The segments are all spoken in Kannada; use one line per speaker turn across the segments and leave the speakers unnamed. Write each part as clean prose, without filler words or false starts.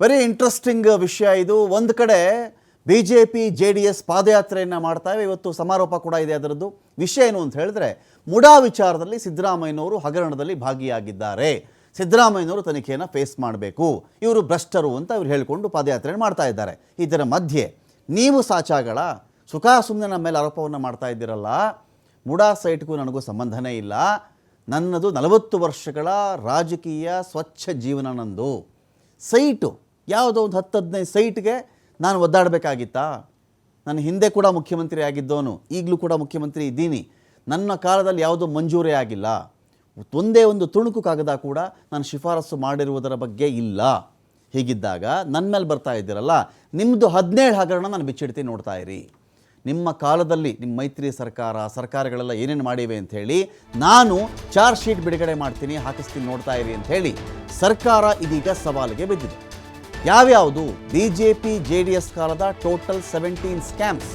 ವೆರಿ ಇಂಟ್ರೆಸ್ಟಿಂಗ್ ವಿಷಯ ಇದು. ಒಂದು ಕಡೆ BJP JDS ಪಾದಯಾತ್ರೆಯನ್ನು ಮಾಡ್ತಾವೆ. ಇವತ್ತು ಸಮಾರೋಪ ಕೂಡ ಇದೆ. ಅದರದ್ದು ವಿಷಯ ಏನು ಅಂತ ಹೇಳಿದ್ರೆ, ಮುಡಾ ವಿಚಾರದಲ್ಲಿ ಸಿದ್ದರಾಮಯ್ಯನವರು ಹಗರಣದಲ್ಲಿ ಭಾಗಿಯಾಗಿದ್ದಾರೆ, ಸಿದ್ದರಾಮಯ್ಯನವರು ತನಿಖೆಯನ್ನು ಫೇಸ್ ಮಾಡಬೇಕು, ಇವರು ಭ್ರಷ್ಟರು ಅಂತ ಇವರು ಹೇಳಿಕೊಂಡು ಪಾದಯಾತ್ರೆ ಮಾಡ್ತಾ ಇದ್ದಾರೆ. ಇದರ ಮಧ್ಯೆ ನೀವು ಸಾಚಾಗಳ ಸುಮ್ಮನೆ ನಮ್ಮ ಮೇಲೆ ಆರೋಪವನ್ನು ಮಾಡ್ತಾ ಇದ್ದೀರಲ್ಲ, ಮುಡಾ ಸೈಟ್ಗೂ ನನಗೂ ಸಂಬಂಧನೇ ಇಲ್ಲ, ನನ್ನದು 40 ವರ್ಷಗಳ ರಾಜಕೀಯ ಸ್ವಚ್ಛ ಜೀವನ, ನಂದು ಸೈಟು ಯಾವುದೋ ಒಂದು 10-15 ಸೈಟ್ಗೆ ನಾನು ಒದ್ದಾಡಬೇಕಾಗಿತ್ತಾ? ನಾನು ಹಿಂದೆ ಕೂಡ ಮುಖ್ಯಮಂತ್ರಿ ಆಗಿದ್ದವನು, ಈಗಲೂ ಕೂಡ ಮುಖ್ಯಮಂತ್ರಿ ಇದ್ದೀನಿ. ನನ್ನ ಕಾಲದಲ್ಲಿ ಯಾವುದೋ ಮಂಜೂರೇ ಆಗಿಲ್ಲ, ಒಂದೇ ಒಂದು ತುಣುಕು ಕಾಗದ ಕೂಡ ನಾನು ಶಿಫಾರಸು ಮಾಡಿರುವುದರ ಬಗ್ಗೆ ಇಲ್ಲ. ಹೀಗಿದ್ದಾಗ ನನ್ನ ಮೇಲೆ ಬರ್ತಾ ಇದ್ದೀರಲ್ಲ, ನಿಮ್ಮದು 17 ಹಗರಣ ನಾನು ಬಿಚ್ಚಿಡ್ತೀನಿ, ನೋಡ್ತಾ ಇರಿ. ನಿಮ್ಮ ಕಾಲದಲ್ಲಿ ನಿಮ್ಮ ಮೈತ್ರಿ ಸರ್ಕಾರಗಳೆಲ್ಲ ಏನೇನು ಮಾಡಿವೆ ಅಂಥೇಳಿ ನಾನು ಚಾರ್ಜ್ ಶೀಟ್ ಬಿಡುಗಡೆ ಮಾಡ್ತೀನಿ, ಹಾಕಿಸ್ತೀನಿ, ನೋಡ್ತಾ ಇರಿ ಅಂಥೇಳಿ ಸರ್ಕಾರ ಇದೀಗ ಸವಾಲಿಗೆ ಬಿದ್ದಿದೆ. ಯಾವ್ಯಾವುದು? BJP JDS ಕಾಲದ ಟೋಟಲ್ 17 ಸ್ಕ್ಯಾಮ್ಸ್,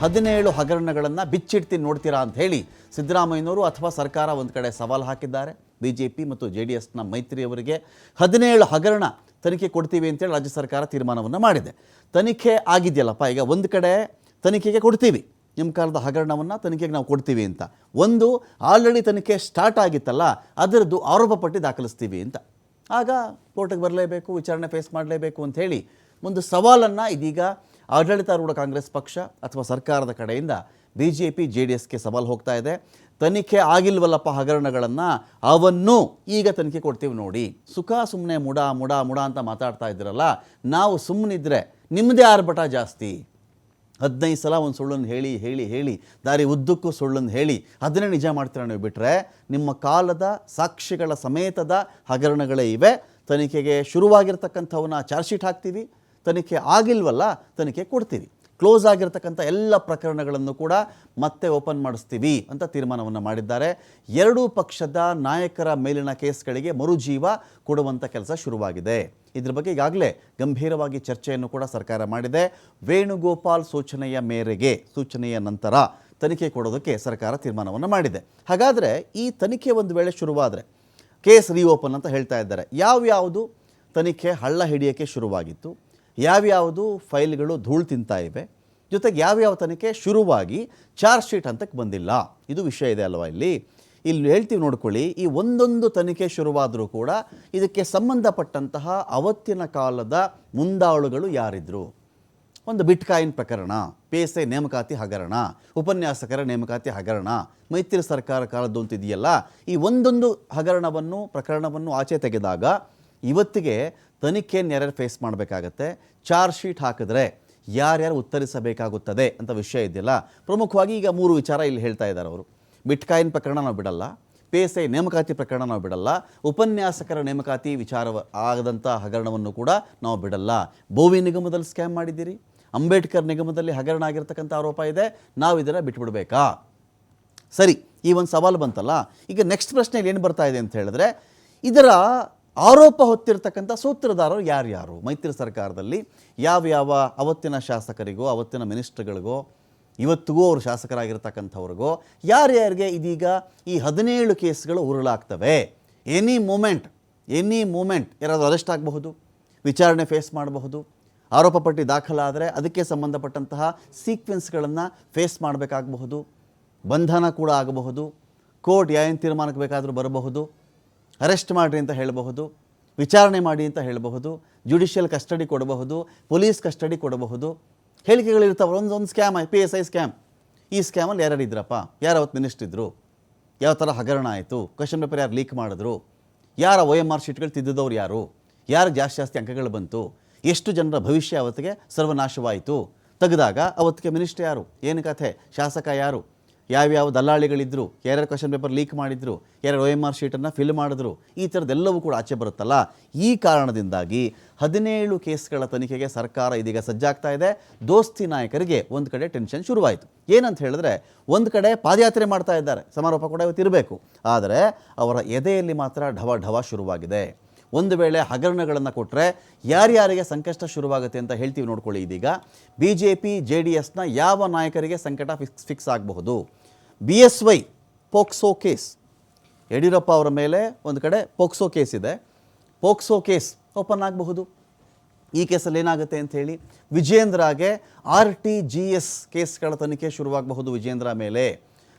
17 ಹಗರಣಗಳನ್ನು ಬಿಚ್ಚಿಡ್ತೀನಿ, ನೋಡ್ತೀರಾ ಅಂತ ಹೇಳಿ ಸಿದ್ದರಾಮಯ್ಯನವರು ಅಥವಾ ಸರ್ಕಾರ ಒಂದು ಕಡೆ ಸವಾಲು ಹಾಕಿದ್ದಾರೆ. BJP ಮತ್ತು JDSನ ಮೈತ್ರಿಯವರಿಗೆ 17 ಹಗರಣ ತನಿಖೆ ಕೊಡ್ತೀವಿ ಅಂತೇಳಿ ರಾಜ್ಯ ಸರ್ಕಾರ ತೀರ್ಮಾನವನ್ನು ಮಾಡಿದೆ. ತನಿಖೆ ಆಗಿದೆಯಲ್ಲಪ್ಪ, ಈಗ ಒಂದು ಕಡೆ ತನಿಖೆಗೆ ಕೊಡ್ತೀವಿ, ನಿಮ್ಮ ಕಾಲದ ಹಗರಣವನ್ನು ತನಿಖೆಗೆ ನಾವು ಕೊಡ್ತೀವಿ ಅಂತ, ಒಂದು ಆಲ್ರೆಡಿ ತನಿಖೆ ಸ್ಟಾರ್ಟ್ ಆಗಿತ್ತಲ್ಲ, ಅದರದ್ದು ಆರೋಪ ಪಟ್ಟಿ ದಾಖಲಿಸ್ತೀವಿ ಅಂತ. ಆಗ ಕೋರ್ಟಿಗೆ ಬರಲೇಬೇಕು, ವಿಚಾರಣೆ ಫೇಸ್ ಮಾಡಲೇಬೇಕು ಅಂಥೇಳಿ ಒಂದು ಸವಾಲನ್ನು ಇದೀಗ ಆಡಳಿತಾರೂಢ ಕಾಂಗ್ರೆಸ್ ಪಕ್ಷ ಅಥವಾ ಸರ್ಕಾರದ ಕಡೆಯಿಂದ BJP JDSಗೆ ಸವಾಲು ಹೋಗ್ತಾ ಇದೆ. ತನಿಖೆ ಆಗಿಲ್ವಲ್ಲಪ್ಪ ಹಗರಣಗಳನ್ನು, ಅವನ್ನು ಈಗ ತನಿಖೆ ಕೊಡ್ತೀವಿ ನೋಡಿ. ಸುಮ್ಮನೆ ಮುಡಾ ಅಂತ ಮಾತಾಡ್ತಾ ಇದ್ದೀರಲ್ಲ, ನಾವು ಸುಮ್ಮನಿದ್ರೆ ನಿಮ್ಮದೇ ಆರ್ಭಟ ಜಾಸ್ತಿ. 15 ಸಲ ಒಂದು ಸುಳ್ಳನ್ನು ಹೇಳಿ ದಾರಿ ಉದ್ದಕ್ಕೂ ಸುಳ್ಳನ್ನು ಹೇಳಿ ಅದನ್ನೇ ನಿಜ ಮಾಡ್ತೀರ ನೀವು. ಬಿಟ್ಟರೆ ನಿಮ್ಮ ಕಾಲದ ಸಾಕ್ಷಿಗಳ ಸಮೇತದ ಹಗರಣಗಳೇ ಇವೆ. ತನಿಖೆಗೆ ಶುರುವಾಗಿರ್ತಕ್ಕಂಥವನ್ನ ಚಾರ್ಜ್ ಶೀಟ್ ಹಾಕ್ತೀವಿ, ತನಿಖೆ ಆಗಿಲ್ವಲ್ಲ ತನಿಖೆ ಕೊಡ್ತೀವಿ, ಕ್ಲೋಸ್ ಆಗಿರ್ತಕ್ಕಂಥ ಎಲ್ಲ ಪ್ರಕರಣಗಳನ್ನು ಕೂಡ ಮತ್ತೆ ಓಪನ್ ಮಾಡಿಸ್ತೀವಿ ಅಂತ ತೀರ್ಮಾನವನ್ನು ಮಾಡಿದ್ದಾರೆ. ಎರಡೂ ಪಕ್ಷದ ನಾಯಕರ ಮೇಲಿನ ಕೇಸ್ಗಳಿಗೆ ಮರುಜೀವ ಕೊಡುವಂಥ ಕೆಲಸ ಶುರುವಾಗಿದೆ. ಇದ್ರ ಬಗ್ಗೆ ಈಗಾಗಲೇ ಗಂಭೀರವಾಗಿ ಚರ್ಚೆಯನ್ನು ಕೂಡ ಸರ್ಕಾರ ಮಾಡಿದೆ. ವೇಣುಗೋಪಾಲ್ ಸೂಚನೆಯ ನಂತರ ತನಿಖೆ ಕೊಡೋದಕ್ಕೆ ಸರ್ಕಾರ ತೀರ್ಮಾನವನ್ನು ಮಾಡಿದೆ. ಹಾಗಾದರೆ ಈ ತನಿಖೆ ಒಂದು ವೇಳೆ ಶುರುವಾದರೆ ಕೇಸ್ ರೀಓಪನ್ ಅಂತ ಹೇಳ್ತಾ ಇದ್ದಾರೆ. ಯಾವ್ಯಾವುದು ತನಿಖೆ ಹಳ್ಳ ಹಿಡಿಯೋಕ್ಕೆ ಶುರುವಾಗಿತ್ತು, ಯಾವ್ಯಾವುದು ಫೈಲ್ಗಳು ಧೂಳು ತಿಂತಾ ಇವೆ, ಜೊತೆಗೆ ಯಾವ್ಯಾವ ತನಿಖೆ ಶುರುವಾಗಿ ಚಾರ್ಜ್ ಶೀಟ್ ಹಂತಕ್ಕೆ ಬಂದಿಲ್ಲ, ಇದು ವಿಷಯ ಇದೆ ಅಲ್ವಾ. ಇಲ್ಲಿ ಹೇಳ್ತೀವಿ ನೋಡ್ಕೊಳ್ಳಿ. ಈ ಒಂದೊಂದು ತನಿಖೆ ಶುರುವಾದರೂ ಕೂಡ ಇದಕ್ಕೆ ಸಂಬಂಧಪಟ್ಟಂತಹ ಅವತ್ತಿನ ಕಾಲದ ಮುಂದಾಳುಗಳು ಯಾರಿದ್ರು? ಒಂದು ಬಿಟ್ಕಾಯಿನ್ ಪ್ರಕರಣ, PSI ನೇಮಕಾತಿ ಹಗರಣ, ಉಪನ್ಯಾಸಕರ ನೇಮಕಾತಿ ಹಗರಣ, ಮೈತ್ರಿ ಸರ್ಕಾರ ಕಾಲದ್ದು ಅಂತಿದೆಯಲ್ಲ, ಈ ಒಂದೊಂದು ಪ್ರಕರಣವನ್ನು ಆಚೆ ತೆಗೆದಾಗ ಇವತ್ತಿಗೆ ತನಿಖೆಯನ್ನು ಯಾರ್ಯಾರು ಫೇಸ್ ಮಾಡಬೇಕಾಗತ್ತೆ, ಚಾರ್ಜ್ ಶೀಟ್ ಹಾಕಿದ್ರೆ ಯಾರ್ಯಾರು ಉತ್ತರಿಸಬೇಕಾಗುತ್ತದೆ ಅಂತ ವಿಷಯ ಇದೆಯಲ್ಲ. ಪ್ರಮುಖವಾಗಿ ಈಗ 3 ವಿಚಾರ ಇಲ್ಲಿ ಹೇಳ್ತಾ ಇದ್ದಾರೆ ಅವರು. ಬಿಟ್ಕಾಯಿನ್ ಪ್ರಕರಣ ನಾವು ಬಿಡಲ್ಲ, PSI ನೇಮಕಾತಿ ಪ್ರಕರಣ ನಾವು ಬಿಡಲ್ಲ, ಉಪನ್ಯಾಸಕರ ನೇಮಕಾತಿ ವಿಚಾರ ಆಗದಂಥ ಹಗರಣವನ್ನು ಕೂಡ ನಾವು ಬಿಡಲ್ಲ. ಬೋವಿ ನಿಗಮದಲ್ಲಿ ಸ್ಕ್ಯಾಮ್ ಮಾಡಿದ್ದೀರಿ, ಅಂಬೇಡ್ಕರ್ ನಿಗಮದಲ್ಲಿ ಹಗರಣ ಆಗಿರ್ತಕ್ಕಂಥ ಆರೋಪ ಇದೆ, ನಾವು ಇದನ್ನು ಬಿಟ್ಬಿಡ್ಬೇಕಾ? ಸರಿ, ಈ ಒಂದು ಸವಾಲು ಬಂತಲ್ಲ. ಈಗ ನೆಕ್ಸ್ಟ್ ಪ್ರಶ್ನೆಯಲ್ಲಿ ಏನು ಬರ್ತಾ ಇದೆ ಅಂತ ಹೇಳಿದ್ರೆ, ಇದರ ಆರೋಪ ಹೊತ್ತಿರ್ತಕ್ಕಂಥ ಸೂತ್ರಧಾರರು ಯಾರ್ಯಾರು? ಮೈತ್ರಿ ಸರ್ಕಾರದಲ್ಲಿ ಯಾವ್ಯಾವ ಅವತ್ತಿನ ಶಾಸಕರಿಗೋ, ಅವತ್ತಿನ ಮಿನಿಸ್ಟ್ರುಗಳಿಗೋ, ಇವತ್ತಿಗೂ ಅವರು ಶಾಸಕರಾಗಿರ್ತಕ್ಕಂಥವ್ರಿಗೋ ಯಾರ್ಯಾರಿಗೆ ಇದೀಗ ಈ 17 ಕೇಸ್ಗಳು ಉರುಳಾಗ್ತವೆ? ಎನಿ ಮೂಮೆಂಟ್ ಯಾರಾದರೂ ಅರೆಸ್ಟ್ ಆಗಬಹುದು, ವಿಚಾರಣೆ ಫೇಸ್ ಮಾಡಬಹುದು, ಆರೋಪ ಪಟ್ಟಿ ದಾಖಲಾದರೆ ಅದಕ್ಕೆ ಸಂಬಂಧಪಟ್ಟಂತಹ ಸೀಕ್ವೆನ್ಸ್ಗಳನ್ನು ಫೇಸ್ ಮಾಡಬೇಕಾಗಬಹುದು, ಬಂಧನ ಕೂಡ ಆಗಬಹುದು, ಕೋರ್ಟ್ ಏನು ತೀರ್ಮಾನಕ್ಕೆ ಬೇಕಾದರೂ ಬರಬಹುದು, ಅರೆಸ್ಟ್ ಮಾಡಿರಿ ಅಂತ ಹೇಳಬಹುದು, ವಿಚಾರಣೆ ಮಾಡಿ ಅಂತ ಹೇಳಬಹುದು, ಜುಡಿಷಿಯಲ್ ಕಸ್ಟಡಿ ಕೊಡಬಹುದು, ಪೊಲೀಸ್ ಕಸ್ಟಡಿ ಕೊಡಬಹುದು. ಹೇಳಿಕೆಗಳಿರ್ತಾವೆ. ಒಂದು ಸ್ಕ್ಯಾಮ್ ಆಯ್ತು, PSI ಸ್ಕ್ಯಾಮ್. ಈ ಸ್ಕ್ಯಾಮಲ್ಲಿ ಯಾರ್ಯಾರು ಇದ್ರಪ್ಪ, ಯಾರು ಅವತ್ತು ಮಿನಿಸ್ಟ್ರ್ ಇದ್ದರು, ಯಾವ ಥರ ಹಗರಣ ಆಯಿತು, ಕ್ವೆಶ್ಚನ್ ಪೇಪರ್ ಯಾರು ಲೀಕ್ ಮಾಡಿದ್ರು, ಯಾರ OMR ಶೀಟ್ಗಳು ತಿದ್ದಿದವ್ರು ಯಾರು, ಯಾರಿಗೆ ಜಾಸ್ತಿ ಅಂಕಗಳು ಬಂತು, ಎಷ್ಟು ಜನರ ಭವಿಷ್ಯ ಅವತ್ತಿಗೆ ಸರ್ವನಾಶವಾಯಿತು, ತೆಗೆದಾಗ ಅವತ್ತಿಗೆ ಮಿನಿಸ್ಟ್ರ್ ಯಾರು, ಏನು ಕಥೆ, ಶಾಸಕ ಯಾರು, ಯಾವ್ಯಾವ ದಲ್ಲಾಳಿಗಳಿದ್ರು, ಯಾರ್ಯಾರು ಕ್ವೆಶ್ಚನ್ ಪೇಪರ್ ಲೀಕ್ ಮಾಡಿದ್ರು, ಯಾರ್ಯಾರು OMR ಶೀಟನ್ನು ಫಿಲ್ ಮಾಡಿದ್ರು, ಈ ಥರದ್ದೆಲ್ಲವೂ ಕೂಡ ಆಚೆ ಬರುತ್ತಲ್ಲ. ಈ ಕಾರಣದಿಂದಾಗಿ 17 ಕೇಸ್ಗಳ ತನಿಖೆಗೆ ಸರ್ಕಾರ ಇದೀಗ ಸಜ್ಜಾಗ್ತಾ ಇದೆ. ದೋಸ್ತಿ ನಾಯಕರಿಗೆ ಒಂದು ಕಡೆ ಟೆನ್ಷನ್ ಶುರುವಾಯಿತು. ಏನಂತ ಹೇಳಿದ್ರೆ, ಒಂದು ಕಡೆ ಪಾದಯಾತ್ರೆ ಮಾಡ್ತಾ ಇದ್ದಾರೆ, ಸಮಾರೋಪ ಕೂಡ ಇವತ್ತಿರಬೇಕು, ಆದರೆ ಅವರ ಎದೆಯಲ್ಲಿ ಮಾತ್ರ ಢವ ಶುರುವಾಗಿದೆ. ಒಂದು ವೇಳೆ ಹಗರಣಗಳನ್ನು ಕೊಟ್ಟರೆ ಯಾರ್ಯಾರಿಗೆ ಸಂಕಷ್ಟ ಶುರುವಾಗುತ್ತೆ ಅಂತ ಹೇಳ್ತೀವಿ ನೋಡ್ಕೊಳ್ಳಿ. ಇದೀಗ BJP JDSನ ಯಾವ ನಾಯಕರಿಗೆ ಸಂಕಟ ಫಿಕ್ಸ್ ಆಗಬಹುದು? BSY ಪೋಕ್ಸೋ ಕೇಸ್, ಯಡಿಯೂರಪ್ಪ ಅವರ ಮೇಲೆ ಒಂದು ಕಡೆ ಪೋಕ್ಸೋ ಕೇಸ್ ಇದೆ, ಪೋಕ್ಸೋ ಕೇಸ್ ಓಪನ್ ಆಗಬಹುದು. ಈ ಕೇಸಲ್ಲಿ ಏನಾಗುತ್ತೆ ಅಂತ ಹೇಳಿ ವಿಜೇಂದ್ರಗೆ RTGS ಕೇಸ್ಗಳ ತನಿಖೆ ಶುರುವಾಗಬಹುದು. ವಿಜೇಂದ್ರ ಮೇಲೆ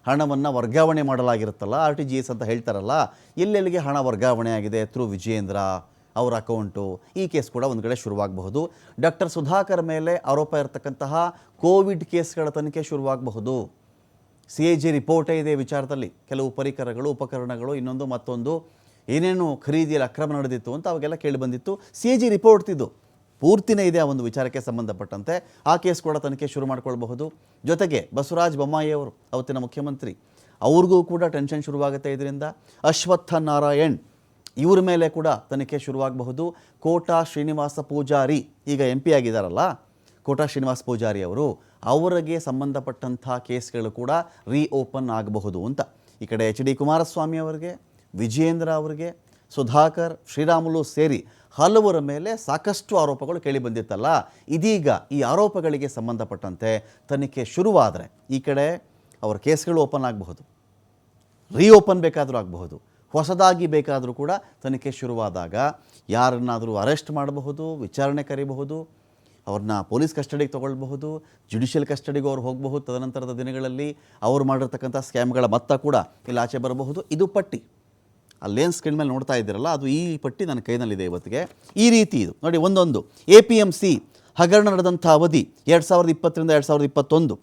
ಹಣವನ್ನು ವರ್ಗಾವಣೆ ಮಾಡಲಾಗಿರುತ್ತಲ್ಲ, RTGS ಅಂತ ಹೇಳ್ತಾರಲ್ಲ, ಎಲ್ಲೆಲ್ಲಿಗೆ ಹಣ ವರ್ಗಾವಣೆ ಆಗಿದೆ ಥ್ರೂ ವಿಜೇಂದ್ರ ಅವರ ಅಕೌಂಟು, ಈ ಕೇಸ್ ಕೂಡ ಒಂದು ಕಡೆ ಶುರುವಾಗಬಹುದು. ಡಾಕ್ಟರ್ ಸುಧಾಕರ್ ಮೇಲೆ ಆರೋಪ ಇರತಕ್ಕಂತಹ ಕೋವಿಡ್ ಕೇಸ್ಗಳ ತನಿಖೆ ಶುರುವಾಗಬಹುದು. CAG ರಿಪೋರ್ಟೇ ಇದೆ ವಿಚಾರದಲ್ಲಿ, ಕೆಲವು ಪರಿಕರಗಳು, ಉಪಕರಣಗಳು, ಇನ್ನೊಂದು ಮತ್ತೊಂದು ಏನೇನು ಖರೀದಿಯಲ್ಲಿ ಅಕ್ರಮ ನಡೆದಿತ್ತು ಅಂತ ಅವಾಗೆಲ್ಲ ಕೇಳಿ ಬಂದಿತ್ತು. CAG ರಿಪೋರ್ಟ್ ಇದು ಪೂರ್ತಿನೇ ಇದೆ ಆ ಒಂದು ವಿಚಾರಕ್ಕೆ ಸಂಬಂಧಪಟ್ಟಂತೆ. ಆ ಕೇಸ್ ಕೂಡ ತನಿಖೆ ಶುರು ಮಾಡ್ಕೊಳ್ಬಹುದು. ಜೊತೆಗೆ ಬಸವರಾಜ ಬೊಮ್ಮಾಯಿ ಅವರು ಅವತ್ತಿನ ಮುಖ್ಯಮಂತ್ರಿ, ಅವ್ರಿಗೂ ಕೂಡ ಟೆನ್ಷನ್ ಶುರುವಾಗುತ್ತೆ ಇದರಿಂದ. ಅಶ್ವತ್ಥ ನಾರಾಯಣ್ ಇವ್ರ ಮೇಲೆ ಕೂಡ ತನಿಖೆ ಶುರುವಾಗಬಹುದು. ಕೋಟಾ ಶ್ರೀನಿವಾಸ ಪೂಜಾರಿ ಈಗ MP ಆಗಿದ್ದಾರಲ್ಲ, ಕೋಟಾ ಶ್ರೀನಿವಾಸ ಪೂಜಾರಿ ಅವರು, ಅವರಿಗೆ ಸಂಬಂಧಪಟ್ಟಂಥ ಕೇಸ್ಗಳು ಕೂಡ ರೀಓಪನ್ ಆಗಬಹುದು ಅಂತ. ಈ ಕಡೆ HD ಕುಮಾರಸ್ವಾಮಿ ಅವರಿಗೆ, ವಿಜೇಂದ್ರ ಅವರಿಗೆ, ಸುಧಾಕರ್, ಶ್ರೀರಾಮುಲು ಸೇರಿ ಹಲವರ ಮೇಲೆ ಸಾಕಷ್ಟು ಆರೋಪಗಳು ಕೇಳಿ ಬಂದಿತ್ತಲ್ಲ. ಇದೀಗ ಈ ಆರೋಪಗಳಿಗೆ ಸಂಬಂಧಪಟ್ಟಂತೆ ತನಿಖೆ ಶುರುವಾದರೆ ಈ ಕಡೆ ಅವರ ಕೇಸ್ಗಳು ಓಪನ್ ಆಗಬಹುದು, ರೀಓಪನ್ ಬೇಕಾದರೂ ಆಗಬಹುದು. ಹೊಸದಾಗಿ ಬೇಕಾದರೂ ಕೂಡ ತನಿಖೆ ಶುರುವಾದಾಗ ಯಾರನ್ನಾದರೂ ಅರೆಸ್ಟ್ ಮಾಡಬಹುದು, ವಿಚಾರಣೆ ಕರೀಬಹುದು, ಅವ್ರನ್ನ ಪೊಲೀಸ್ ಕಸ್ಟಡಿಗೆ ತೊಗೊಳ್ಬಹುದು, ಜುಡಿಷಿಯಲ್ ಕಸ್ಟಡಿಗೂ ಅವ್ರು ಹೋಗಬಹುದು. ತದನಂತರದ ದಿನಗಳಲ್ಲಿ ಅವರು ಮಾಡಿರ್ತಕ್ಕಂಥ ಸ್ಕ್ಯಾಮ್ಗಳ ಮೊತ್ತ ಕೂಡ ಇಲ್ಲಿ ಆಚೆ ಬರಬಹುದು. ಇದು ಪಟ್ಟಿ, ಅಲ್ಲೇನು ಸ್ಕ್ರೀನ್ ಮೇಲೆ ನೋಡ್ತಾ ಇದ್ದೀರಲ್ಲ, ಅದು ಈ ಪಟ್ಟಿ ನನ್ನ ಕೈನಲ್ಲಿದೆ ಇವತ್ತಿಗೆ. ಈ ರೀತಿ ಇದು ನೋಡಿ, ಒಂದೊಂದು APMC ಹಗರಣ ನಡೆದಂಥ ಅವಧಿ 2020ರಿಂದ 2021.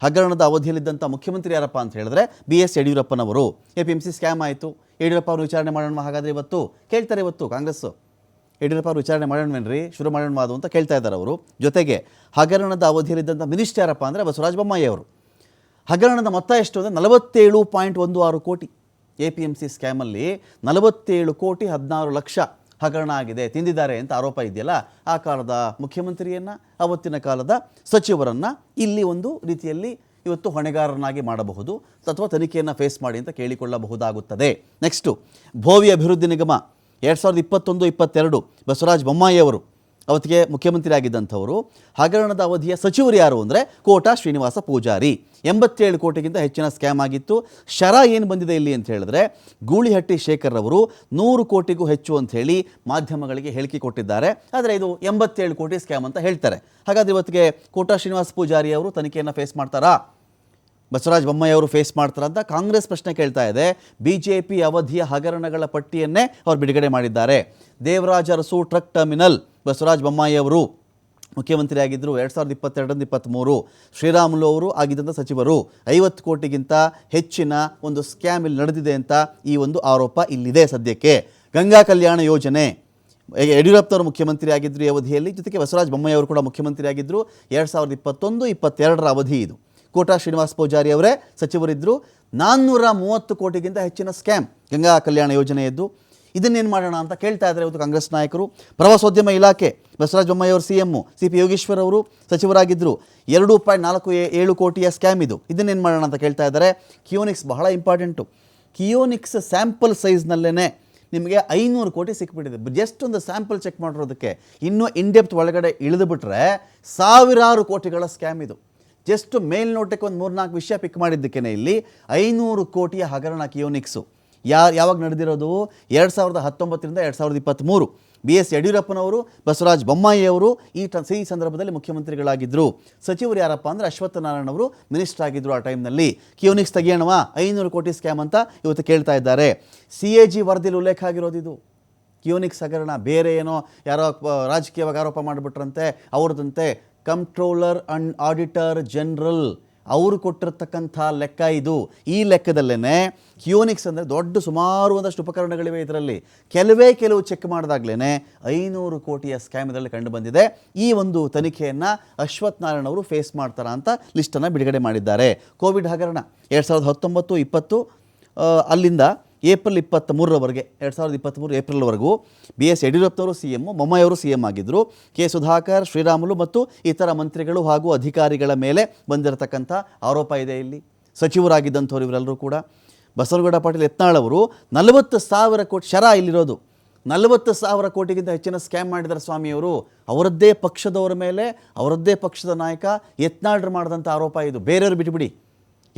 ಹಗರಣದ ಅವಧಿಯಲ್ಲಿದ್ದಂಥ ಮುಖ್ಯಮಂತ್ರಿ ಯಾರಪ್ಪ ಅಂತ ಹೇಳಿದ್ರೆ BS ಯಡಿಯೂರಪ್ಪನವರು. APMC ಸ್ಕ್ಯಾಮ್ ಆಯಿತು, ಯಡಿಯೂರಪ್ಪ ಅವರು ವಿಚಾರಣೆ ಮಾಡೋಣ ಹಾಗಾದರೆ ಇವತ್ತು ಕೇಳ್ತಾರೆ. ಇವತ್ತು ಕಾಂಗ್ರೆಸ್ಸು ಯಡಿಯೂರಪ್ಪ ಅವರು ವಿಚಾರಣೆ ಮಾಡೋಣವೇನ್ರಿ, ಶುರು ಮಾಡೋಣವಾದು ಅಂತ ಕೇಳ್ತಾ ಇದ್ದಾರೆ ಅವರು. ಜೊತೆಗೆ ಹಗರಣದ ಅವಧಿಯಲ್ಲಿದ್ದಂಥ ಮಿನಿಸ್ಟರ್ ಯಾರಪ್ಪ ಅಂದರೆ ಬಸವರಾಜ ಬೊಮ್ಮಾಯಿ ಅವರು. ಹಗರಣದ ಮೊತ್ತ ಎಷ್ಟು ಅಂದರೆ 47.16 ಕೋಟಿ. APMC ಸ್ಕ್ಯಾಮಲ್ಲಿ 47 ಕೋಟಿ 16 ಲಕ್ಷ ಹಗರಣ ಆಗಿದೆ, ತಿಂದಿದ್ದಾರೆ ಅಂತ ಆರೋಪ ಇದೆಯಲ್ಲ. ಆ ಕಾಲದ ಮುಖ್ಯಮಂತ್ರಿಯನ್ನು, ಅವತ್ತಿನ ಕಾಲದ ಸಚಿವರನ್ನು ಇಲ್ಲಿ ಒಂದು ರೀತಿಯಲ್ಲಿ ಇವತ್ತು ಹೊಣೆಗಾರನಾಗಿ ಮಾಡಬಹುದು ಅಥವಾ ತನಿಖೆಯನ್ನು ಫೇಸ್ ಮಾಡಿ ಅಂತ ಕೇಳಿಕೊಳ್ಳಬಹುದಾಗುತ್ತದೆ. ನೆಕ್ಸ್ಟು ಭೋವಿ ಅಭಿವೃದ್ಧಿ ನಿಗಮ 2021-22 ಬಸವರಾಜ ಬೊಮ್ಮಾಯಿ ಅವರು ಅವತ್ತಿಗೆ ಮುಖ್ಯಮಂತ್ರಿ ಆಗಿದ್ದಂಥವರು. ಹಗರಣದ ಅವಧಿಯ ಸಚಿವರು ಯಾರು ಅಂದರೆ ಕೋಟಾ ಶ್ರೀನಿವಾಸ ಪೂಜಾರಿ. 87 ಕೋಟಿಗಿಂತ ಹೆಚ್ಚಿನ ಸ್ಕ್ಯಾಮ್ ಆಗಿತ್ತು. ಶರ ಏನು ಬಂದಿದೆ ಇಲ್ಲಿ ಅಂತ ಹೇಳಿದ್ರೆ ಗೂಳಿಹಟ್ಟಿ ಶೇಖರ್ ಅವರು 100 ಕೋಟಿಗೂ ಹೆಚ್ಚು ಅಂತ ಹೇಳಿ ಮಾಧ್ಯಮಗಳಿಗೆ ಹೇಳಿಕೆ ಕೊಟ್ಟಿದ್ದಾರೆ. ಆದರೆ ಇದು 87 ಕೋಟಿ ಸ್ಕ್ಯಾಮ್ ಅಂತ ಹೇಳ್ತಾರೆ. ಹಾಗಾದರೆ ಇವತ್ತಿಗೆ ಕೋಟಾ ಶ್ರೀನಿವಾಸ ಪೂಜಾರಿ ಅವರು ತನಿಖೆಯನ್ನು ಫೇಸ್ ಮಾಡ್ತಾರಾ, ಬಸವರಾಜ ಬೊಮ್ಮಾಯಿ ಅವರು ಫೇಸ್ ಮಾಡ್ತಾರ ಅಂತ ಕಾಂಗ್ರೆಸ್ ಪ್ರಶ್ನೆ ಕೇಳ್ತಾ ಇದೆ. BJP ಅವಧಿಯ ಹಗರಣಗಳ ಪಟ್ಟಿಯನ್ನೇ ಅವರು ಬಿಡುಗಡೆ ಮಾಡಿದ್ದಾರೆ. ದೇವರಾಜ ಅರಸು ಟ್ರಕ್ ಟರ್ಮಿನಲ್ ಬಸವರಾಜ ಬೊಮ್ಮಾಯಿ ಅವರು ಮುಖ್ಯಮಂತ್ರಿ ಆಗಿದ್ದರು 2022-23. ಶ್ರೀರಾಮುಲು ಅವರು ಆಗಿದ್ದಂಥ ಸಚಿವರು. 50 ಕೋಟಿಗಿಂತ ಹೆಚ್ಚಿನ ಒಂದು ಸ್ಕ್ಯಾಮ್ ಇಲ್ಲಿ ನಡೆದಿದೆ ಅಂತ ಈ ಒಂದು ಆರೋಪ ಇಲ್ಲಿದೆ ಸದ್ಯಕ್ಕೆ. ಗಂಗಾ ಕಲ್ಯಾಣ ಯೋಜನೆ ಯಡಿಯೂರಪ್ಪನವರು ಮುಖ್ಯಮಂತ್ರಿ ಆಗಿದ್ದರು ಈ ಅವಧಿಯಲ್ಲಿ. ಜೊತೆಗೆ ಬಸವರಾಜ ಬೊಮ್ಮಾಯಿ ಅವರು ಕೂಡ ಮುಖ್ಯಮಂತ್ರಿ ಆಗಿದ್ದರು 2021-22 ಅವಧಿ ಇದು. ಕೋಟಾ ಶ್ರೀನಿವಾಸ ಪೂಜಾರಿ ಅವರೇ ಸಚಿವರಿದ್ದರು. 430 ಕೋಟಿಗಿಂತ ಹೆಚ್ಚಿನ ಸ್ಕ್ಯಾಮ್ ಗಂಗಾ ಕಲ್ಯಾಣ ಯೋಜನೆಯದ್ದು. ಇದನ್ನೇನು ಮಾಡೋಣ ಅಂತ ಕೇಳ್ತಾ ಇದ್ದಾರೆ ಇವತ್ತು ಕಾಂಗ್ರೆಸ್ ನಾಯಕರು. ಪ್ರವಾಸೋದ್ಯಮ ಇಲಾಖೆ ಬಸವರಾಜ ಬೊಮ್ಮಾಯಿ ಅವರು CM, CP ಯೋಗೇಶ್ವರ್ ಅವರು ಸಚಿವರಾಗಿದ್ದರು. 2.47 ಕೋಟಿಯ ಸ್ಕ್ಯಾಮ್ ಇದು. ಇದನ್ನೇನು ಮಾಡೋಣ ಅಂತ ಕೇಳ್ತಾ ಇದ್ದಾರೆ. ಕಿಯೋನಿಕ್ಸ್ ಬಹಳ ಇಂಪಾರ್ಟೆಂಟು. ಕಿಯೋನಿಕ್ಸ್ ಸ್ಯಾಂಪಲ್ ಸೈಜ್ನಲ್ಲೇ ನಿಮಗೆ 500 ಕೋಟಿ ಸಿಕ್ಬಿಟ್ಟಿದೆ. ಜಸ್ಟ್ ಒಂದು ಸ್ಯಾಂಪಲ್ ಚೆಕ್ ಮಾಡಿರೋದಕ್ಕೆ. ಇನ್ನೂ ಇನ್ಡೆಪ್ತ್ ಒಳಗಡೆ ಇಳಿದು ಬಿಟ್ಟರೆ ಸಾವಿರಾರು ಕೋಟಿಗಳ ಸ್ಕ್ಯಾಮ್ ಇದು. ಜಸ್ಟ್ ಮೇಲ್ನೋಟಕ್ಕೆ ಒಂದು 3-4 ವಿಷಯ ಪಿಕ್ ಮಾಡಿದ್ದಕ್ಕೇ ಇಲ್ಲಿ 500 ಕೋಟಿಯ ಹಗರಣ ಕಿಯೋನಿಕ್ಸು. ಯಾವಾಗ ನಡೆದಿರೋದು 2019ರಿಂದ 2023. BS ಯಡಿಯೂರಪ್ಪನವರು, ಬಸವರಾಜ ಬೊಮ್ಮಾಯಿ ಅವರು ಈ ಸಂದರ್ಭದಲ್ಲಿ ಮುಖ್ಯಮಂತ್ರಿಗಳಾಗಿದ್ದರು. ಸಚಿವರು ಯಾರಪ್ಪ ಅಂದರೆ ಅಶ್ವತ್ಥ ನಾರಾಯಣ್ ಅವರು ಮಿನಿಸ್ಟರ್ ಆಗಿದ್ದರು ಆ ಟೈಮ್ನಲ್ಲಿ. ಕಿಯೋನಿಕ್ಸ್ ತೆಗಿಯೋಣವಾ 500 ಕೋಟಿ ಸ್ಕ್ಯಾಮ್ ಅಂತ ಇವತ್ತು ಕೇಳ್ತಾ ಇದ್ದಾರೆ. CAG ವರದಿಯಲ್ಲಿ ಉಲ್ಲೇಖ ಆಗಿರೋದು ಇದು. ಕಿಯೋನಿಕ್ಸ್ ಹಗರಣ ಬೇರೆ ಏನೋ ಯಾರೋ ರಾಜಕೀಯವಾಗಿ ಆರೋಪ ಮಾಡಿಬಿಟ್ರಂತೆ ಅವ್ರದಂತೆ. ಕಂಟ್ರೋಲರ್ ಅಂಡ್ ಆಡಿಟರ್ ಜನರಲ್ ಅವರು ಕೊಟ್ಟಿರ್ತಕ್ಕಂಥ ಲೆಕ್ಕ ಇದು. ಈ ಲೆಕ್ಕದಲ್ಲೇ ಕಿಯೋನಿಕ್ಸ್ ಅಂದರೆ ದೊಡ್ಡ ಸುಮಾರು ಒಂದಷ್ಟು ಉಪಕರಣಗಳಿವೆ. ಇದರಲ್ಲಿ ಕೆಲವು ಚೆಕ್ ಮಾಡಿದಾಗಲೇ 500 ಕೋಟಿಯ ಸ್ಕ್ಯಾಮ್ ಇದರಲ್ಲಿ ಕಂಡು ಬಂದಿದೆ. ಈ ಒಂದು ತನಿಖೆಯನ್ನು ಅಶ್ವತ್ಥ ನಾರಾಯಣ್ ಅವರು ಫೇಸ್ ಮಾಡ್ತಾರ ಅಂತ ಲಿಸ್ಟನ್ನು ಬಿಡುಗಡೆ ಮಾಡಿದ್ದಾರೆ. ಕೋವಿಡ್ ಹಗರಣ 2019-20 ಅಲ್ಲಿಂದ ಏಪ್ರಿಲ್ 23ರವರೆಗೆ 2023 ಏಪ್ರಿಲ್ವರೆಗೂ BS ಯಡಿಯೂರಪ್ಪನವರು CM, ಬೊಮ್ಮಾಯಿ ಅವರು CM ಆಗಿದ್ದರು. K. ಸುಧಾಕರ್, ಶ್ರೀರಾಮುಲು ಮತ್ತು ಇತರ ಮಂತ್ರಿಗಳು ಹಾಗೂ ಅಧಿಕಾರಿಗಳ ಮೇಲೆ ಬಂದಿರತಕ್ಕಂಥ ಆರೋಪ ಇದೆ ಇಲ್ಲಿ. ಸಚಿವರಾಗಿದ್ದಂಥವ್ರು ಇವರೆಲ್ಲರೂ ಕೂಡ. ಬಸವನಗೌಡ ಪಾಟೀಲ್ ಯತ್ನಾಳ್ ಅವರು 40,000 ಕೋಟಿ ಶರ ಇಲ್ಲಿರೋದು. 40,000 ಕೋಟಿಗಿಂತ ಹೆಚ್ಚಿನ ಸ್ಕ್ಯಾಮ್ ಮಾಡಿದ್ದಾರೆ ಸ್ವಾಮಿಯವರು. ಅವರದ್ದೇ ಪಕ್ಷದವರ ಮೇಲೆ, ಅವರದ್ದೇ ಪಕ್ಷದ ನಾಯಕ ಯತ್ನಾಳ್ರು ಮಾಡಿದಂಥ ಆರೋಪ ಇದು. ಬೇರೆಯವರು ಬಿಟ್ಟುಬಿಡಿ.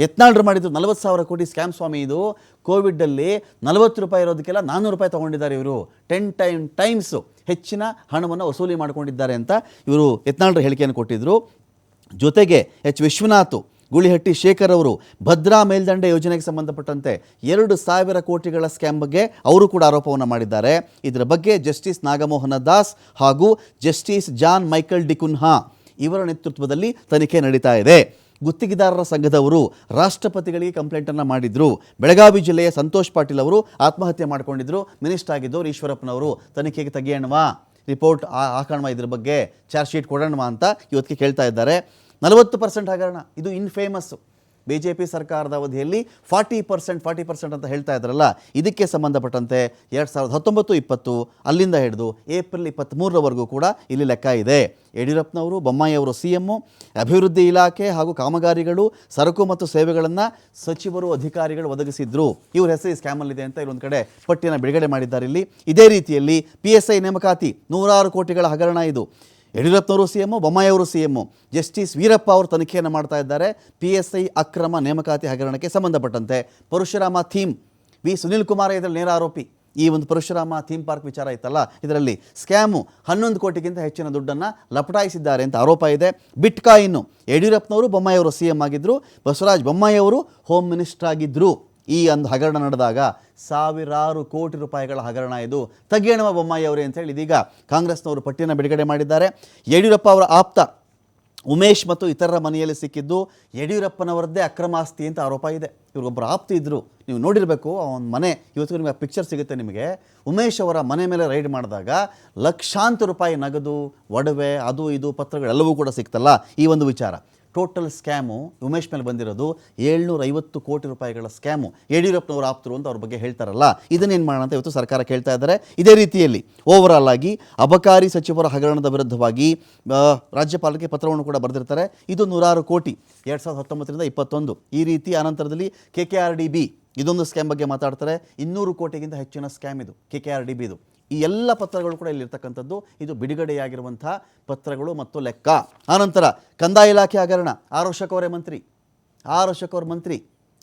ಯತ್ನಾಳ್ರು ಮಾಡಿದ್ರು 40,000 ಕೋಟಿ ಸ್ಕ್ಯಾಮ್ ಸ್ವಾಮಿ. ಇದು ಕೋವಿಡಲ್ಲಿ 40 ರೂಪಾಯಿ ಇರೋದಕ್ಕೆಲ್ಲ 400 ರೂಪಾಯಿ ತೊಗೊಂಡಿದ್ದಾರೆ ಇವರು. 10 ಟೈಮ್ಸು ಹೆಚ್ಚಿನ ಹಣವನ್ನು ವಸೂಲಿ ಮಾಡಿಕೊಂಡಿದ್ದಾರೆ ಅಂತ ಇವರು ಯತ್ನಾಳ್ರು ಹೇಳಿಕೆಯನ್ನು ಕೊಟ್ಟಿದ್ದರು. ಜೊತೆಗೆ ಎಚ್ ವಿಶ್ವನಾಥ್, ಗುಳಿಹಟ್ಟಿ ಶೇಖರ್ ಅವರು ಭದ್ರಾ ಮೇಲ್ದಂಡೆ ಯೋಜನೆಗೆ ಸಂಬಂಧಪಟ್ಟಂತೆ 2,000 ಕೋಟಿಗಳ ಸ್ಕ್ಯಾಮ್ ಬಗ್ಗೆ ಅವರು ಕೂಡ ಆರೋಪವನ್ನು ಮಾಡಿದ್ದಾರೆ. ಇದರ ಬಗ್ಗೆ ಜಸ್ಟಿಸ್ ನಾಗಮೋಹನ ದಾಸ್ ಹಾಗೂ ಜಸ್ಟಿಸ್ ಜಾನ್ ಮೈಕಲ್ ಡಿಕುನ್ಹಾ ಇವರ ನೇತೃತ್ವದಲ್ಲಿ ತನಿಖೆ ನಡೀತಾ ಇದೆ. ಗುತ್ತಿಗೆದಾರರ ಸಂಘದವರು ರಾಷ್ಟ್ರಪತಿಗಳಿಗೆ ಕಂಪ್ಲೇಂಟನ್ನು ಮಾಡಿದ್ರು. ಬೆಳಗಾವಿ ಜಿಲ್ಲೆಯ ಸಂತೋಷ್ ಪಾಟೀಲ್ ಅವರು ಆತ್ಮಹತ್ಯೆ ಮಾಡಿಕೊಂಡಿದ್ರು. ಮಿನಿಸ್ಟರ್ ಆಗಿದ್ದವರು ಈಶ್ವರಪ್ಪನವರು ತನಿಖೆಗೆ ತೆಗೆಯೋಣವಾ, ರಿಪೋರ್ಟ್ ಹಾಕೋಣವಾ, ಇದ್ರ ಬಗ್ಗೆ ಚಾರ್ಜ್ ಶೀಟ್ ಕೊಡೋಣವಾ ಅಂತ ಇವತ್ತಿಗೆ ಕೇಳ್ತಾ ಇದ್ದಾರೆ. 40% ಹಗರಣ, ಇದು ಇನ್ಫೇಮಸ್ಸು. BJP ಸರ್ಕಾರದ ಅವಧಿಯಲ್ಲಿ 40% ಅಂತ ಹೇಳ್ತಾ ಇದ್ರಲ್ಲ, ಇದಕ್ಕೆ ಸಂಬಂಧಪಟ್ಟಂತೆ 2019-20 ಅಲ್ಲಿಂದ ಹಿಡಿದು ಏಪ್ರಿಲ್ 23ರವರೆಗೂ ಕೂಡ ಇಲ್ಲಿ ಲೆಕ್ಕ ಇದೆ. ಯಡಿಯೂರಪ್ಪನವರು, ಬೊಮ್ಮಾಯಿ ಅವರು CM, ಅಭಿವೃದ್ಧಿ ಇಲಾಖೆ ಹಾಗೂ ಕಾಮಗಾರಿಗಳು, ಸರಕು ಮತ್ತು ಸೇವೆಗಳನ್ನು ಸಚಿವರು, ಅಧಿಕಾರಿಗಳು ಒದಗಿಸಿದ್ರು. ಇವ್ರ ಹೆಸರು ಸ್ಕ್ಯಾಮಲ್ಲಿದೆ ಅಂತ ಇಲ್ಲೊಂದು ಕಡೆ ಪಟ್ಟಿಯನ್ನು ಬಿಡುಗಡೆ ಮಾಡಿದ್ದಾರೆ. ಇಲ್ಲಿ ಇದೇ ರೀತಿಯಲ್ಲಿ PSI ನೇಮಕಾತಿ 100 ಕೋಟಿಗಳ ಹಗರಣ. ಇದು ಯಡಿಯೂರಪ್ಪನವರು CM, ಬೊಮ್ಮಾಯಿ ಅವರು CM, ಜಸ್ಟಿಸ್ ವೀರಪ್ಪ ಅವರು ತನಿಖೆಯನ್ನು ಮಾಡ್ತಾ ಇದ್ದಾರೆ. PSI ಅಕ್ರಮ ನೇಮಕಾತಿ ಹಗರಣಕ್ಕೆ ಸಂಬಂಧಪಟ್ಟಂತೆ ಪರಶುರಾಮ ಥೀಮ್, ಸುನಿಲ್ ಕುಮಾರ್ ಇದರಲ್ಲಿ ನೇರ ಆರೋಪಿ. ಈ ಒಂದು ಪರಶುರಾಮ ಥೀಮ್ ಪಾರ್ಕ್ ವಿಚಾರ ಇತ್ತಲ್ಲ, ಇದರಲ್ಲಿ ಸ್ಕ್ಯಾಮು 11 ಕೋಟಿಗಿಂತ ಹೆಚ್ಚಿನ ದುಡ್ಡನ್ನು ಲಪಟಾಯಿಸಿದ್ದಾರೆ ಅಂತ ಆರೋಪ ಇದೆ. ಬಿಟ್ಕಾಯಿನ್ನು, ಯಡಿಯೂರಪ್ಪನವರು, ಬೊಮ್ಮಾಯಿ ಅವರು CM ಆಗಿದ್ದರು, ಬಸವರಾಜ ಬೊಮ್ಮಾಯಿ ಅವರು ಹೋಮ್ ಮಿನಿಸ್ಟರ್ ಆಗಿದ್ದರು. ಈ ಒಂದು ಹಗರಣ ನಡೆದಾಗ 1,000 ಕೋಟಿ ರೂಪಾಯಿಗಳ ಹಗರಣ. ಇದು ತೆಗೆಯೋಣವ ಬೊಮ್ಮಾಯಿ ಅವರೇ ಅಂತೇಳಿ ಇದೀಗ ಕಾಂಗ್ರೆಸ್ನವರು ಪಟ್ಟಿಯನ್ನು ಬಿಡುಗಡೆ ಮಾಡಿದ್ದಾರೆ. ಯಡಿಯೂರಪ್ಪ ಅವರ ಆಪ್ತ ಉಮೇಶ್ ಮತ್ತು ಇತರರ ಮನೆಯಲ್ಲಿ ಸಿಕ್ಕಿದ್ದು ಯಡಿಯೂರಪ್ಪನವರದ್ದೇ ಅಕ್ರಮ ಆಸ್ತಿ ಅಂತ ಆರೋಪ ಇದೆ. ಇವ್ರಿಗೊಬ್ಬರು ಆಪ್ತಿ ಇದ್ದರು, ನೀವು ನೋಡಿರಬೇಕು ಅವನ ಮನೆ. ಇವತ್ತು ನಿಮಗೆ ಪಿಕ್ಚರ್ ಸಿಗುತ್ತೆ ನಿಮಗೆ. ಉಮೇಶ್ ಅವರ ಮನೆ ಮೇಲೆ ರೈಡ್ ಮಾಡಿದಾಗ ಲಕ್ಷಾಂತರ ರೂಪಾಯಿ ನಗದು, ಒಡವೆ, ಅದು ಇದು ಪತ್ರಗಳೆಲ್ಲವೂ ಕೂಡ ಸಿಕ್ತಲ್ಲ. ಈ ಒಂದು ವಿಚಾರ ಟೋಟಲ್ ಸ್ಕ್ಯಾಮು ಉಮೇಶ್ ಮೇಲೆ ಬಂದಿರೋದು 750 ಕೋಟಿ ರೂಪಾಯಿಗಳ ಸ್ಕ್ಯಾಮು. ಯಡಿಯೂರಪ್ಪನವರು ಆಪ್ತರು ಅಂತ ಅವ್ರ ಬಗ್ಗೆ ಹೇಳ್ತಾರಲ್ಲ, ಇದನ್ನೇನು ಮಾಡೋಣ ಅಂತ ಇವತ್ತು ಸರ್ಕಾರ ಕೇಳ್ತಾ ಇದ್ದಾರೆ. ಇದೇ ರೀತಿಯಲ್ಲಿ ಓವರಾಲ್ ಆಗಿ ಅಬಕಾರಿ ಸಚಿವರ ಹಗರಣದ ವಿರುದ್ಧವಾಗಿ ರಾಜ್ಯಪಾಲರಿಗೆ ಪತ್ರವನ್ನು ಕೂಡ ಬರೆದಿರ್ತಾರೆ. ಇದು 106 ಕೋಟಿ 2019-21 ಈ ರೀತಿ. ಅನಂತರದಲ್ಲಿ KKRDB ಇದೊಂದು ಸ್ಕ್ಯಾಮ್ ಬಗ್ಗೆ ಮಾತಾಡ್ತಾರೆ. 200 ಕೋಟಿಗಿಂತ ಹೆಚ್ಚಿನ ಸ್ಕ್ಯಾಮ್ ಇದು KKRDB. ಇದು ಈ ಎಲ್ಲ ಪತ್ರಗಳು ಕೂಡ ಇಲ್ಲಿರ್ತಕ್ಕಂಥದ್ದು. ಇದು ಬಿಡುಗಡೆಯಾಗಿರುವಂಥ ಪತ್ರಗಳು ಮತ್ತು ಲೆಕ್ಕ. ಆನಂತರ ಕಂದಾಯ ಇಲಾಖೆ ಹಗರಣ. ಆರ್ ಅಶೋಕ್ ಅವರೇ ಮಂತ್ರಿ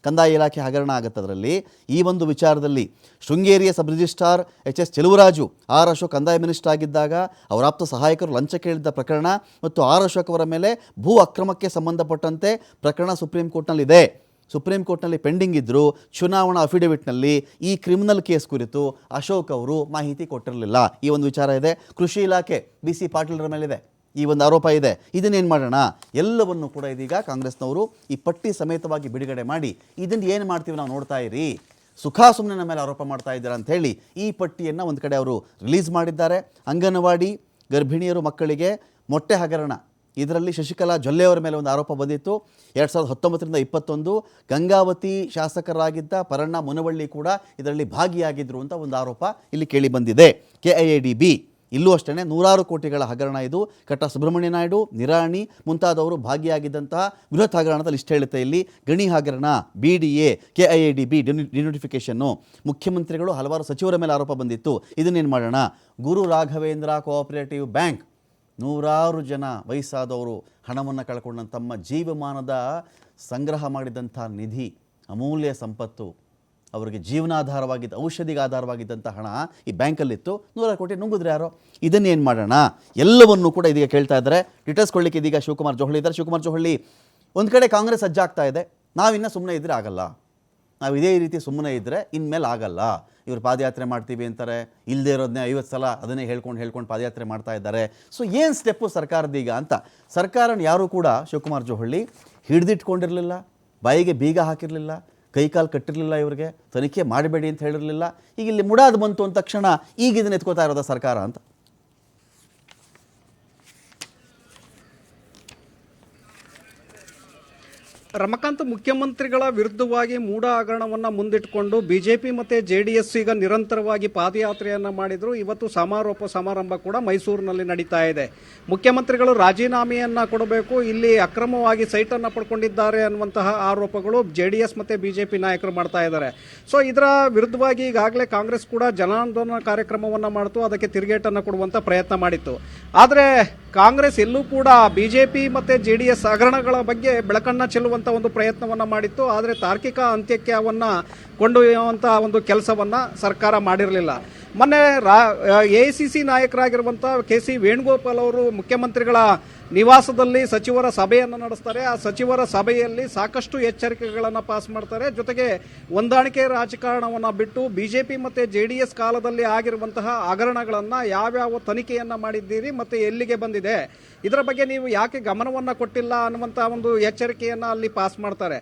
ಕಂದಾಯ ಇಲಾಖೆ ಹಗರಣ ಆಗುತ್ತೆ. ಅದರಲ್ಲಿ ಈ ಒಂದು ವಿಚಾರದಲ್ಲಿ ಶೃಂಗೇರಿಯ sub registrar HS Cheluvaraju R Ashok ಕಂದಾಯ ಮಿನಿಸ್ಟರ್ ಆಗಿದ್ದಾಗ ಅವರ ಆಪ್ತ ಸಹಾಯಕರು ಲಂಚ ಕೇಳಿದ್ದ ಪ್ರಕರಣ ಮತ್ತು ಆರ್ ಅಶೋಕ್ ಅವರ ಮೇಲೆ ಭೂ ಅಕ್ರಮಕ್ಕೆ ಸಂಬಂಧಪಟ್ಟಂತೆ ಪ್ರಕರಣ ಸುಪ್ರೀಂ ಕೋರ್ಟ್ನಲ್ಲಿ ಪೆಂಡಿಂಗ್ ಇದ್ದರೂ ಚುನಾವಣಾ ಅಫಿಡವಿಟ್ನಲ್ಲಿ ಈ ಕ್ರಿಮಿನಲ್ ಕೇಸ್ ಕುರಿತು ಅಶೋಕ್ ಅವರು ಮಾಹಿತಿ ಕೊಟ್ಟಿರಲಿಲ್ಲ. ಈ ಒಂದು ವಿಚಾರ ಇದೆ. ಕೃಷಿ ಇಲಾಖೆ BC ಪಾಟೀಲ್ರ ಮೇಲಿದೆ, ಈ ಒಂದು ಆರೋಪ ಇದೆ. ಇದನ್ನೇನು ಮಾಡೋಣ, ಎಲ್ಲವನ್ನು ಕೂಡ ಇದೀಗ ಕಾಂಗ್ರೆಸ್ನವರು ಈ ಪಟ್ಟಿ ಸಮೇತವಾಗಿ ಬಿಡುಗಡೆ ಮಾಡಿ ಇದನ್ನು ಏನು ಮಾಡ್ತೀವಿ ನಾವು ನೋಡ್ತಾ ಇರಿ, ಸುಮ್ಮನೆ ನಮ್ಮ ಮೇಲೆ ಆರೋಪ ಮಾಡ್ತಾ ಇದ್ದಾರೆ ಅಂಥೇಳಿ ಈ ಪಟ್ಟಿಯನ್ನು ಒಂದು ಕಡೆ ಅವರು ರಿಲೀಸ್ ಮಾಡಿದ್ದಾರೆ. ಅಂಗನವಾಡಿ ಗರ್ಭಿಣಿಯರು ಮಕ್ಕಳಿಗೆ ಮೊಟ್ಟೆ ಹಗರಣ, ಇದರಲ್ಲಿ ಶಶಿಕಲಾ ಜೊಲ್ಲೆಯವರ ಮೇಲೆ ಒಂದು ಆರೋಪ ಬಂದಿತ್ತು. 2019-21 ಗಂಗಾವತಿ ಶಾಸಕರಾಗಿದ್ದ ಪರಣ್ಣ ಮುನವಳ್ಳಿ ಕೂಡ ಇದರಲ್ಲಿ ಭಾಗಿಯಾಗಿದ್ದರು ಅಂತ ಒಂದು ಆರೋಪ ಇಲ್ಲಿ ಕೇಳಿ ಬಂದಿದೆ. KIADB ಇಲ್ಲೂ ಅಷ್ಟೇ 106 ಕೋಟಿಗಳ ಹಗರಣ. ಇದು ಕಟ್ಟ ಸುಬ್ರಹ್ಮಣ್ಯ ನಾಯ್ಡು, ನಿರಾಣಿ ಮುಂತಾದವರು ಭಾಗಿಯಾಗಿದ್ದಂತಹ ಬೃಹತ್ ಹಗರಣದ ಲಿಸ್ಟ್ ಹೇಳುತ್ತೆ. ಇಲ್ಲಿ ಗಣಿ ಹಗರಣ, BDA, KIADB ಡಿನೋಟಿಫಿಕೇಷನ್ನು, ಮುಖ್ಯಮಂತ್ರಿಗಳು ಹಲವಾರು ಸಚಿವರ ಮೇಲೆ ಆರೋಪ ಬಂದಿತ್ತು. ಇದನ್ನೇನು ಮಾಡೋಣ, ಗುರು ರಾಘವೇಂದ್ರ ಕೋಆಪರೇಟಿವ್ ಬ್ಯಾಂಕ್ 100 ಜನ ವಯಸ್ಸಾದವರು ಹಣವನ್ನು ಕಳ್ಕೊಂಡ ತಮ್ಮ ಜೀವಮಾನದ ಸಂಗ್ರಹ ಮಾಡಿದಂಥ ನಿಧಿ, ಅಮೂಲ್ಯ ಸಂಪತ್ತು, ಅವರಿಗೆ ಜೀವನಾಧಾರವಾಗಿದ್ದ, ಔಷಧಿಗೆ ಆಧಾರವಾಗಿದ್ದಂಥ ಹಣ ಈ ಬ್ಯಾಂಕಲ್ಲಿತ್ತು. 100 ಕೋಟಿ ನುಂಗಿದ್ರೆ ಯಾರೋ. ಇದನ್ನೇನು ಮಾಡೋಣ, ಎಲ್ಲವನ್ನೂ ಕೂಡ ಇದೀಗ ಕೇಳ್ತಾ ಇದ್ದಾರೆ. ಡೀಟೇಲ್ಸ್ ಕೊಡಲಿಕ್ಕೆ ಇದೀಗ ಶಿವಕುಮಾರ್ ಜೋಹಳಿ ಇದ್ದಾರೆ. ಶಿವಕುಮಾರ್ ಜೋಹಳಿ, ಒಂದು ಕಡೆ ಕಾಂಗ್ರೆಸ್ ಸಜ್ಜಾಗ್ತಾ ಇದೆ, ನಾವಿನ್ನೂ ಸುಮ್ಮನೆ ಇದ್ದರೆ ಆಗಲ್ಲ, ನಾವು ಇದೇ ರೀತಿ ಸುಮ್ಮನೆ ಇದ್ದರೆ ಇನ್ಮೇಲೆ ಆಗಲ್ಲ. ಇವರು ಪಾದಯಾತ್ರೆ ಮಾಡ್ತೀವಿ ಅಂತಾರೆ, ಇಲ್ಲದೇ ಇರೋದನ್ನೇ 50 ಸಲ ಅದನ್ನೇ ಹೇಳ್ಕೊಂಡು ಪಾದಯಾತ್ರೆ ಮಾಡ್ತಾ ಇದ್ದಾರೆ. ಸೊ ಏನು ಸ್ಟೆಪ್ಪು ಸರ್ಕಾರದೀಗ ಅಂತ ಸರ್ಕಾರನ ಯಾರೂ ಕೂಡ ಶಿವಕುಮಾರ್ ಜೋಹಳ್ಳಿ ಹಿಡಿದಿಟ್ಕೊಂಡಿರಲಿಲ್ಲ, ಬಾಯಿಗೆ ಬೀಗ ಹಾಕಿರಲಿಲ್ಲ, ಕೈಕಾಲು ಕಟ್ಟಿರಲಿಲ್ಲ, ಇವರಿಗೆ ತನಿಖೆ ಮಾಡಬೇಡಿ ಅಂತ ಹೇಳಿರಲಿಲ್ಲ. ಈಗ ಇಲ್ಲಿ ಮುಡಾದು ಬಂತು ಅಂದ ತಕ್ಷಣ ಈಗ ಇದನ್ನ ಎತ್ಕೋತಾ ಇರೋದ ಸರ್ಕಾರ ಅಂತ.
ರಮಕಾಂತ್, ಮುಖ್ಯಮಂತ್ರಿಗಳ ವಿರುದ್ಧವಾಗಿ ಮೂಢ ಹಗರಣವನ್ನು ಮುಂದಿಟ್ಟುಕೊಂಡು BJP ಮತ್ತು JDS ಈಗ ನಿರಂತರವಾಗಿ ಪಾದಯಾತ್ರೆಯನ್ನು ಮಾಡಿದರು. ಇವತ್ತು ಸಮಾರಂಭ ಕೂಡ ಮೈಸೂರಿನಲ್ಲಿ ನಡೀತಾ ಇದೆ. ಮುಖ್ಯಮಂತ್ರಿಗಳು ರಾಜೀನಾಮೆಯನ್ನು ಕೊಡಬೇಕು, ಇಲ್ಲಿ ಅಕ್ರಮವಾಗಿ ಸೈಟನ್ನು ಪಡ್ಕೊಂಡಿದ್ದಾರೆ ಅನ್ನುವಂತಹ ಆರೋಪಗಳು JDS ಮತ್ತು BJP ನಾಯಕರು ಮಾಡ್ತಾ ಇದ್ದಾರೆ. ಸೊ ಇದರ ವಿರುದ್ಧವಾಗಿ ಈಗಾಗಲೇ ಕಾಂಗ್ರೆಸ್ ಕೂಡ ಜನಾಂದೋಲನ ಕಾರ್ಯಕ್ರಮವನ್ನು ಮಾಡಿತು, ಅದಕ್ಕೆ ತಿರುಗೇಟನ್ನು ಕೊಡುವಂಥ ಪ್ರಯತ್ನ ಮಾಡಿತ್ತು. ಆದರೆ ಕಾಂಗ್ರೆಸ್ ಎಲ್ಲೂ ಕೂಡ ಬಿಜೆಪಿ ಮತ್ತೆ ಜೆಡಿಎಸ್ ಹಗರಣಗಳ ಬಗ್ಗೆ ಬೆಳಕನ್ನ ಚೆಲ್ಲುವಂತ ಒಂದು ಪ್ರಯತ್ನವನ್ನ ಮಾಡಿತ್ತು. ಆದರೆ ತಾರ್ಕಿಕ ಅಂತ್ಯಕ್ಕೆ ಅವನ್ನ ಕೊಂಡೊಯ್ಯುವಂತ ಒಂದು ಕೆಲಸವನ್ನ ಸರ್ಕಾರ ಮಾಡಿರಲಿಲ್ಲ. ಮೊನ್ನೆ ಎಐಸಿಸಿ ನಾಯಕರಾಗಿರುವಂತ KC ವೇಣುಗೋಪಾಲ್ ಅವರು ಮುಖ್ಯಮಂತ್ರಿಗಳ ನಿವಾಸದಲ್ಲಿ ಸಚಿವರ ಸಭೆಯನ್ನು ನಡೆಸ್ತಾರೆ. ಆ ಸಚಿವರ ಸಭೆಯಲ್ಲಿ ಸಾಕಷ್ಟು ಎಚ್ಚರಿಕೆಗಳನ್ನು ಪಾಸ್ ಮಾಡ್ತಾರೆ. ಜೊತೆಗೆ ಹೊಂದಾಣಿಕೆ ರಾಜಕಾರಣವನ್ನು ಬಿಟ್ಟು ಬಿಜೆಪಿ ಮತ್ತೆ JDS ಕಾಲದಲ್ಲಿ ಆಗಿರುವಂತಹ ಹಗರಣಗಳನ್ನ ಯಾವ್ಯಾವ ತನಿಖೆಯನ್ನ ಮಾಡಿದ್ದೀರಿ ಮತ್ತೆ ಎಲ್ಲಿಗೆ ಬಂದಿದೆ, ಇದರ ಬಗ್ಗೆ ನೀವು ಯಾಕೆ ಗಮನವನ್ನ ಕೊಟ್ಟಿಲ್ಲ ಅನ್ನುವಂತ ಒಂದು ಎಚ್ಚರಿಕೆಯನ್ನ ಅಲ್ಲಿ ಪಾಸ್ ಮಾಡ್ತಾರೆ.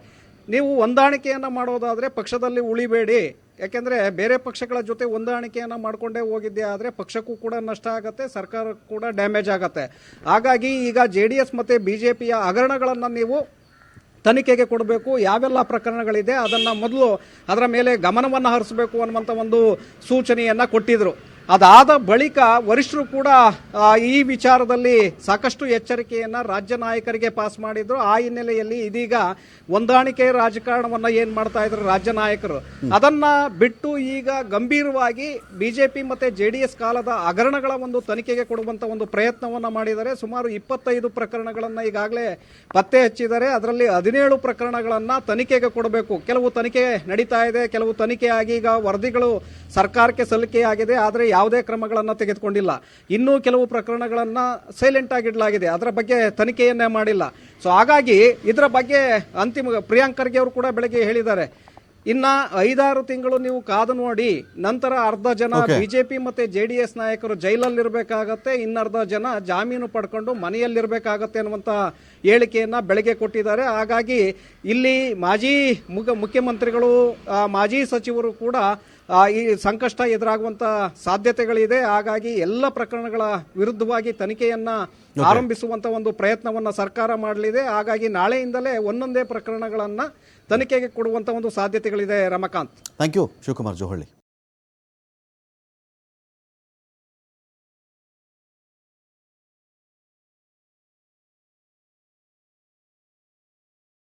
ನೀವು ಹೊಂದಾಣಿಕೆಯನ್ನ ಮಾಡೋದಾದ್ರೆ ಪಕ್ಷದಲ್ಲಿ ಉಳಿಬೇಡಿ, ಯಾಕೆಂದ್ರೆ ಬೇರೆ ಪಕ್ಷಗಳ ಜೊತೆ ಹೊಂದಾಣಿಕೆಯನ್ನ ಮಾಡ್ಕೊಂಡೇ ಹೋಗಿದ್ದೆ ಆದ್ರೆ ಪಕ್ಷಕ್ಕೂ ಕೂಡ ನಷ್ಟ ಆಗತ್ತೆ, ಸರ್ಕಾರಕ್ಕೂ ಕೂಡ ಡ್ಯಾಮೇಜ್ ಆಗತ್ತೆ. ಹಾಗಾಗಿ ಈಗ JDS ಮತ್ತೆ ಬಿಜೆಪಿಯ ಹಗರಣಗಳನ್ನ ನೀವು ತನಿಖೆಗೆ ಕೊಡಬೇಕು. ಯಾವೆಲ್ಲ ಪ್ರಕರಣಗಳಿದೆ ಅದನ್ನ ಮೊದಲು ಅದರ ಮೇಲೆ ಗಮನವನ್ನು ಹರಿಸಬೇಕು ಅನ್ನುವಂಥ ಒಂದು ಸೂಚನೆಯನ್ನ ಕೊಟ್ಟಿದ್ರು. ಅದಾದ ಬಳಿಕ ವರಿಷ್ಠರು ಕೂಡ ಈ ವಿಚಾರದಲ್ಲಿ ಸಾಕಷ್ಟು ಎಚ್ಚರಿಕೆಯನ್ನ ರಾಜ್ಯ ನಾಯಕರಿಗೆ ಪಾಸ್ ಮಾಡಿದ್ರು. ಆ ಹಿನ್ನೆಲೆಯಲ್ಲಿ ಇದೀಗ ಹೊಂದಾಣಿಕೆ ರಾಜಕಾರಣವನ್ನ ಏನ್ ಮಾಡ್ತಾ ಇದ್ರು ರಾಜ್ಯ ನಾಯಕರು, ಅದನ್ನ ಬಿಟ್ಟು ಈಗ ಗಂಭೀರವಾಗಿ ಬಿಜೆಪಿ ಮತ್ತೆ JDS ಕಾಲದ ಹಗರಣಗಳ ಒಂದು ತನಿಖೆಗೆ ಕೊಡುವಂತ ಒಂದು ಪ್ರಯತ್ನವನ್ನ ಮಾಡಿದ್ದಾರೆ. ಸುಮಾರು 25 ಪ್ರಕರಣಗಳನ್ನ ಈಗಾಗಲೇ ಪತ್ತೆ ಹಚ್ಚಿದ್ದಾರೆ. ಅದರಲ್ಲಿ 17 ಪ್ರಕರಣಗಳನ್ನ ತನಿಖೆಗೆ ಕೊಡಬೇಕು. ಕೆಲವು ತನಿಖೆ ನಡೀತಾ ಇದೆ, ಕೆಲವು ತನಿಖೆ ಆಗಿ ಈಗ ವರದಿಗಳು ಸರ್ಕಾರಕ್ಕೆ ಸಲ್ಲಿಕೆಯಾಗಿದೆ, ಆದರೆ ಯಾವುದೇ ಕ್ರಮಗಳನ್ನು ತೆಗೆದುಕೊಂಡಿಲ್ಲ. ಇನ್ನೂ ಕೆಲವು ಪ್ರಕರಣಗಳನ್ನ ಸೈಲೆಂಟ್ ಆಗಿಡಲಾಗಿದೆ, ಅದರ ಬಗ್ಗೆ ತನಿಖೆಯನ್ನೇ ಮಾಡಿಲ್ಲ. ಸೊ ಹಾಗಾಗಿ ಇದರ ಬಗ್ಗೆ ಅಂತಿಮ ಪ್ರಿಯಾಂಕ್ ಖರ್ಗೆ ಅವರು ಕೂಡ ಬೆಳಗ್ಗೆ ಹೇಳಿದ್ದಾರೆ, ಇನ್ನ 5-6 ತಿಂಗಳು ನೀವು ಕಾದು ನೋಡಿ, ನಂತರ ಅರ್ಧ ಜನ ಬಿಜೆಪಿ ಮತ್ತೆ JDS ನಾಯಕರು ಜೈಲಲ್ಲಿರ್ಬೇಕಾಗತ್ತೆ, ಇನ್ನರ್ಧ ಜನ ಜಾಮೀನು ಪಡ್ಕೊಂಡು ಮನೆಯಲ್ಲಿರ್ಬೇಕಾಗತ್ತೆ ಅನ್ನುವಂತ ಹೇಳಿಕೆಯನ್ನ ಬೆಳಗ್ಗೆ ಕೊಟ್ಟಿದ್ದಾರೆ. ಹಾಗಾಗಿ ಇಲ್ಲಿ ಮಾಜಿ ಮುಖ್ಯಮಂತ್ರಿಗಳು, ಮಾಜಿ ಸಚಿವರು ಕೂಡ ಈ ಸಂಕಷ್ಟ ಎದುರಾಗುವಂತ ಸಾಧ್ಯತೆಗಳಿದೆ. ಹಾಗಾಗಿ ಎಲ್ಲ ಪ್ರಕರಣಗಳ ವಿರುದ್ಧವಾಗಿ ತನಿಖೆಯನ್ನ ಆರಂಭಿಸುವಂತ ಒಂದು ಪ್ರಯತ್ನವನ್ನ ಸರ್ಕಾರ ಮಾಡಲಿದೆ. ಹಾಗಾಗಿ ನಾಳೆಯಿಂದಲೇ ಒಂದೊಂದೇ ಪ್ರಕರಣಗಳನ್ನ ತನಿಖೆಗೆ ಕೊಡುವಂತ ಒಂದು ಸಾಧ್ಯತೆಗಳಿದೆ. Ramakant,
thank you Shivakumar Johalli.